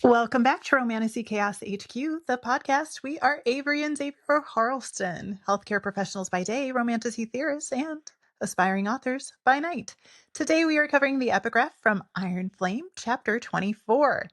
Welcome back to Romantasy Chaos HQ, the podcast. We are Avery and Xavier Harleston, healthcare professionals by day, romantasy theorists, and aspiring authors by night. Today we are covering the epigraph from Iron Flame, chapter 24.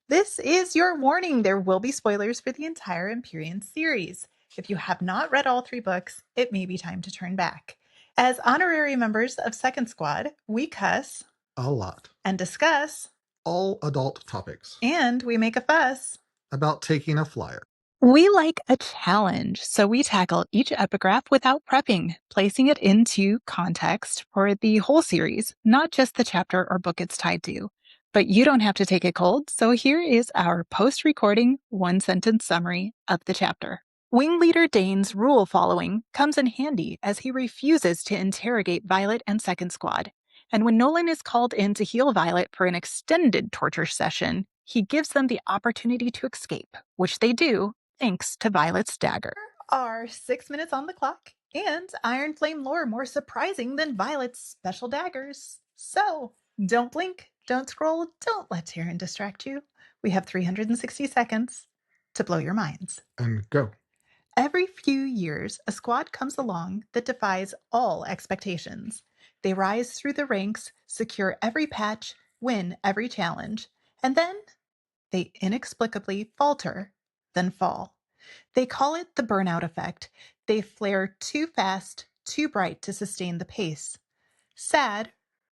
This is your warning. There will be spoilers for the entire Empyrean series. If you have not read all 3 books, it may be time to turn back. As honorary members of Second Squad, we cuss a lot and discuss all adult topics and we make a fuss about taking a flyer. We like a challenge, so we tackle each epigraph without prepping, placing it into context for the whole series, not just the chapter or book it's tied to. But you don't have to take it cold, so here is our post-recording one-sentence summary of the chapter. Wing Leader Dane's rule following comes in handy as he refuses to interrogate Violet and Second Squad. And when Nolan is called in to heal Violet for an extended torture session, he gives them the opportunity to escape, which they do, thanks to Violet's dagger. Are 6 minutes on the clock, and Iron Flame lore more surprising than Violet's special daggers. So, don't blink, don't scroll, don't let Taryn distract you. We have 360 seconds to blow your minds. And go. Every few years, a squad comes along that defies all expectations. They rise through the ranks, secure every patch, win every challenge, and then they inexplicably falter, then fall. They call it the burnout effect. They flare too fast, too bright to sustain the pace. Sad,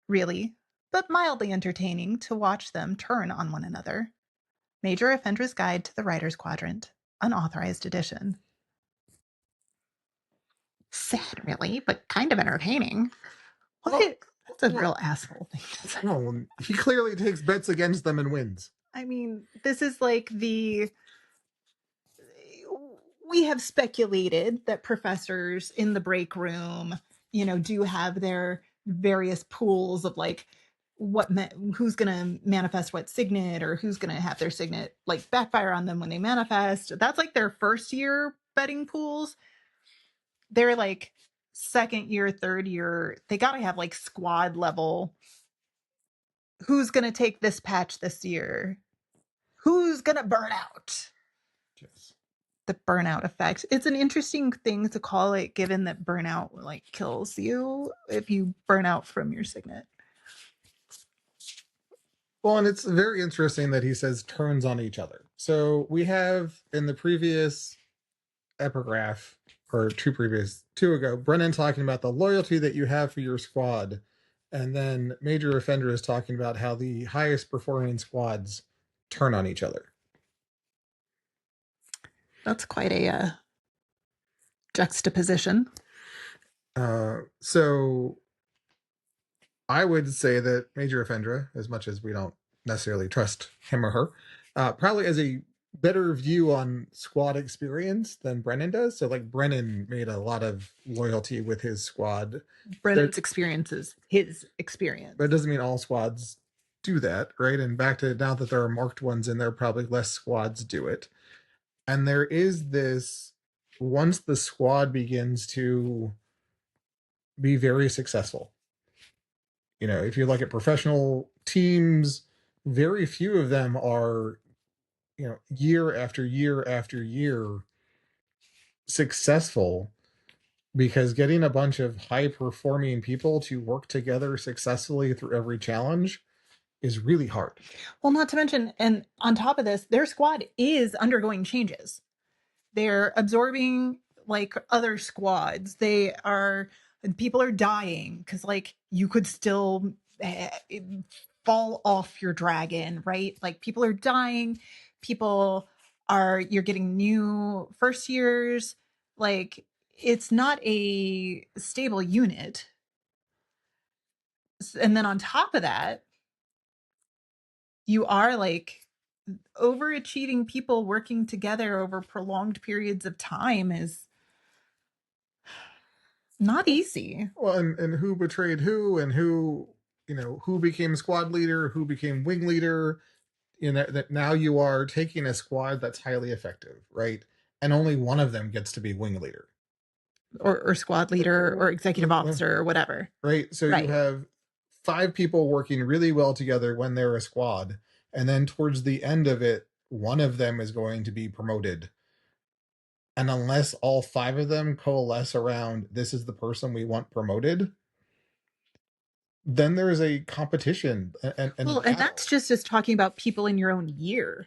really, but mildly entertaining to watch them turn on one another. Major Afendra's Guide to the Riders Quadrant, Unauthorized Edition. Sad, really, but kind of entertaining. What? That's a real asshole thing to say. No, he clearly takes bets against them and wins. I mean, this is like we have speculated that professors in the break room, do have their various pools of like who's going to manifest what signet, or who's going to have their signet like backfire on them when they manifest. That's like their first year betting pools. They're like second year, third year, they got to have like squad level. Who's going to take this patch this year? Who's going to burn out? Yes. The burnout effect. It's an interesting thing to call it, given that burnout like kills you if you burn out from your signet. Well, and it's very interesting that he says turns on each other. So we have in the previous epigraph, or two ago, Brennan talking about the loyalty that you have for your squad. And then Major Afendra is talking about how the highest performing squads turn on each other. That's quite a juxtaposition. So I would say that Major Afendra, as much as we don't necessarily trust him or her, probably has a better view on squad experience than Brennan does. So like Brennan made a lot of loyalty with his squad. Brennan's experience is his experience. But it doesn't mean all squads do that, right? And back to now that there are marked ones in there, probably less squads do it. And there is this, once the squad begins to be very successful, if you look at professional teams, very few of them are, year after year after year successful, because getting a bunch of high performing people to work together successfully through every challenge is really hard. Well, not to mention, and on top of this, their squad is undergoing changes. They're absorbing like other squads. People are dying because like you could still fall off your dragon, right? Like people are dying. You're getting new first years. Like it's not a stable unit. And then on top of that, you are like overachieving people working together over prolonged periods of time is not easy. Well, and who betrayed who, and who became squad leader, who became wing leader, that now you are taking a squad that's highly effective, right? And only one of them gets to be wing leader. Or squad leader or executive officer or whatever. Right. So you have 5 people working really well together when they're a squad, And then towards the end of it, one of them is going to be promoted. And unless all 5 of them coalesce around this is the person we want promoted, then there's a competition and Well, and that's just talking about people in your own year.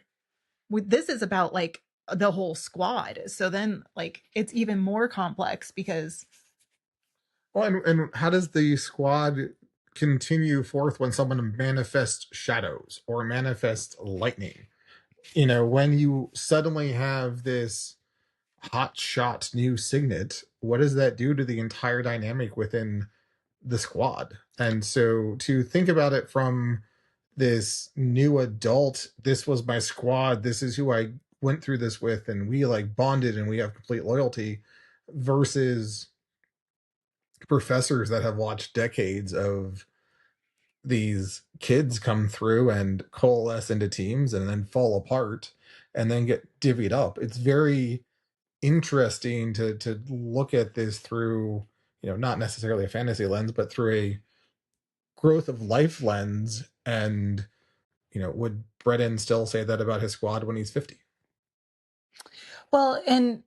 This is about like the whole squad. So then like it's even more complex because well, and how does the squad continue forth when someone manifests shadows or manifests lightning? When you suddenly have this hot shot new signet, what does that do to the entire dynamic within the squad? And so to think about it from this new adult, this was my squad, this is who I went through this with, and we like bonded and we have complete loyalty, versus professors that have watched decades of these kids come through and coalesce into teams and then fall apart and then get divvied up. It's very interesting to look at this through, not necessarily a fantasy lens, but through a growth of life lens. And would Bredin still say that about his squad when he's 50? well, and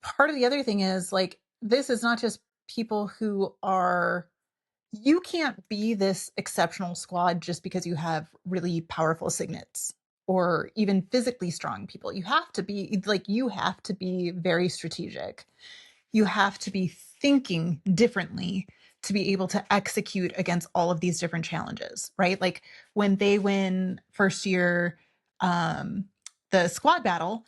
part of the other thing is like this is not just people who are you can't be this exceptional squad just because you have really powerful signets or even physically strong people. You have to be very strategic. You have to be thinking differently to be able to execute against all of these different challenges, right? Like when they win first year the squad battle,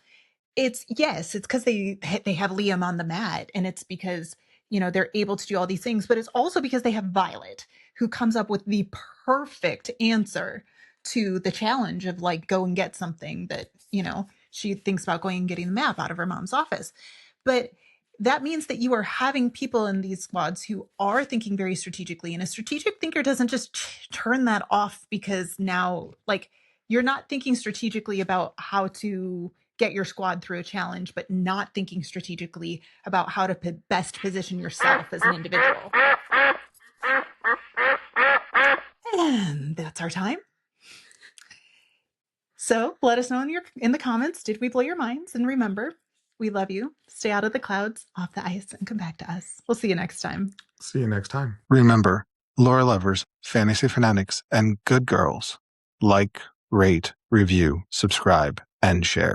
it's because they have Liam on the mat, and it's because they're able to do all these things, but it's also because they have Violet, who comes up with the perfect answer to the challenge of like go and get something that she thinks about going and getting the map out of her mom's office. But that means that you are having people in these squads who are thinking very strategically, and a strategic thinker doesn't just turn that off because now like you're not thinking strategically about how to get your squad through a challenge, but not thinking strategically about how to best position yourself as an individual. And that's our time. So let us know in the comments, did we blow your minds? And remember, we love you. Stay out of the clouds, off the ice, and come back to us. We'll see you next time. See you next time. Remember, lore lovers, fantasy fanatics, and good girls, like, rate, review, subscribe, and share.